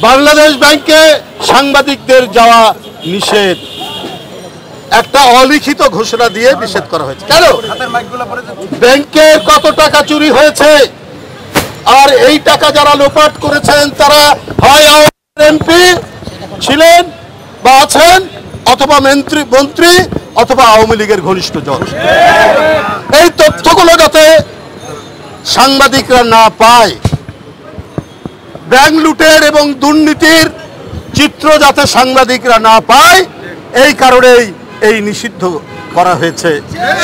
বাংলাদেশ ব্যাংকে সাংবাদিকদের যাওয়া নিষেধ, একটা অলিখিত ঘোষণা দিয়ে নিষেধ করা হয়েছে। কেন? ব্যাংকের কত টাকা চুরি হয়েছে, আর এই টাকা যারা লোপাট করেছেন তারা হয় এমপি ছিলেন বা আছেন, অথবা মন্ত্রী অথবা আওয়ামী লীগের ঘনিষ্ঠ জন। এই তথ্যগুলো যাতে সাংবাদিকরা না পায়, ব্যাংক লুটের এবং দুর্নীতির চিত্র যাতে সাংবাদিকরা না পায়, এই কারণেই এই নিষিদ্ধ করা হয়েছে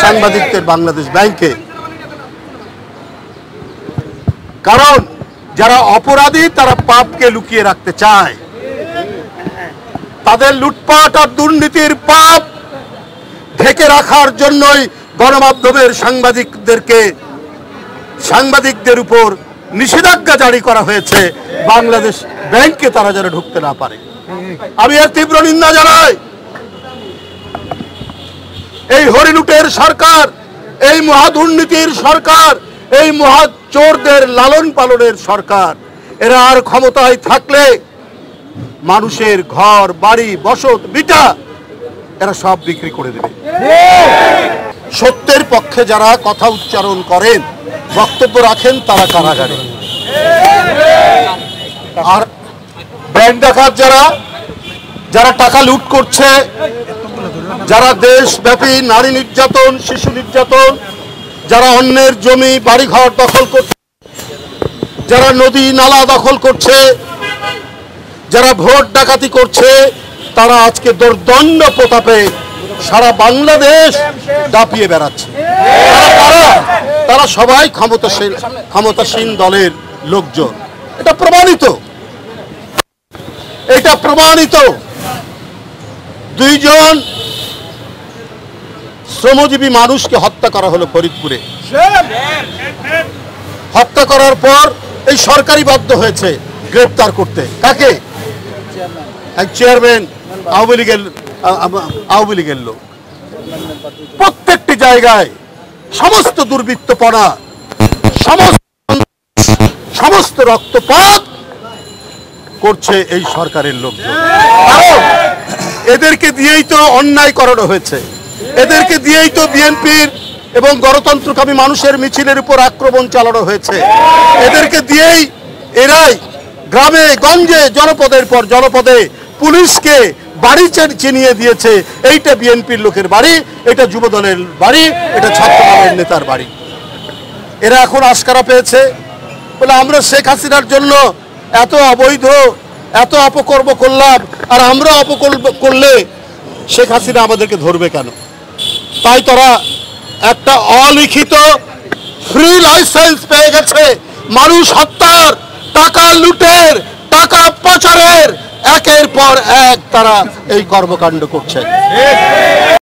সাংবাদিকদের বাংলাদেশ ব্যাংকে। কারণ যারা অপরাধী তারা পাপকে লুকিয়ে রাখতে চায়, তাদের লুটপাট আর দুর্নীতির পাপ ঢেকে রাখার জন্যই গণমাধ্যমের সাংবাদিকদের উপর নিষেধাজ্ঞা জারি করা হয়েছে, বাংলাদেশ ব্যাংকে তারা যেন ঢুকতে না পারে। আমি এর তীব্র নিন্দা জানাই। এই হরিলুটের সরকার, এই মহাদুর্নীতির সরকার, এই মহাচোরদের লালন পালনের সরকার, এরা আর ক্ষমতায় থাকলে মানুষের ঘর বাড়ি বসত ভিটা এরা সব বিক্রি করে দেবে। সত্যের পক্ষে যারা কথা উচ্চারণ করেন, বক্তব্য রাখেন, তারা কারাগারে। আর ব্যাংক ডাকাত যারা টাকা লুট করছে, যারা দেশব্যাপী নারী নির্যাতন, শিশু নির্যাতন, যারা অন্যের জমি বাড়িঘর দখল করছে, যারা নদী নালা দখল করছে, যারা ভোট ডাকাতি করছে, তারা আজকে দুর্দণ্ড প্রতাপে সারা বাংলাদেশ দাপিয়ে বেড়াচ্ছে। তারা সবাই ক্ষমতাসীন দলের লোকজন। এটা প্রমাণিত। দুইজন শ্রমজীবী মানুষকে হত্যা করা হলো ফরিদপুরে। হত্যা করার পর এই সরকারি বাধ্য হয়েছে গ্রেফতার করতে। কাকে? এক চেয়ারম্যান, আওয়ামী লীগের লোক। প্রত্যেকটি জায়গায় সমস্ত দুর্বৃত্তপনা, সমস্ত রক্তপাত করছে এই সরকারের লোকজন। কারণ এদেরকে দিয়েই তো অন্যায় করানো হয়েছে, এদেরকে দিয়েই তো বিএনপির এবং গণতন্ত্রকামী মানুষের মিছিলের উপর আক্রমণ চালানো হয়েছে, এদেরকে দিয়েই এরাই গ্রামে গঞ্জে জনপদের পর জনপদে পুলিশকে বাড়ি চিনিয়ে দিয়েছে। এইটা বিএনপির লোকের বাড়ি, এটা যুবদলের বাড়ি, এটা ছাত্রদলের নেতার বাড়ি। এরা এখন আশকারা পেয়েছে বলে আমরা শেখ হাসিনার জন্য এত অবৈধ, এত অপকর্ম করলাম, আর আমরা অপকর্ম করলে শেখ হাসিনা আমাদেরকে ধরবে কেন? তাই তারা একটা অলিখিত ফ্রি লাইসেন্স পেয়ে গেছে মানুষ হত্যার, টাকা লুটের, টাকা পাচারের। একের পর এক তারা এই কর্মকাণ্ড করছে।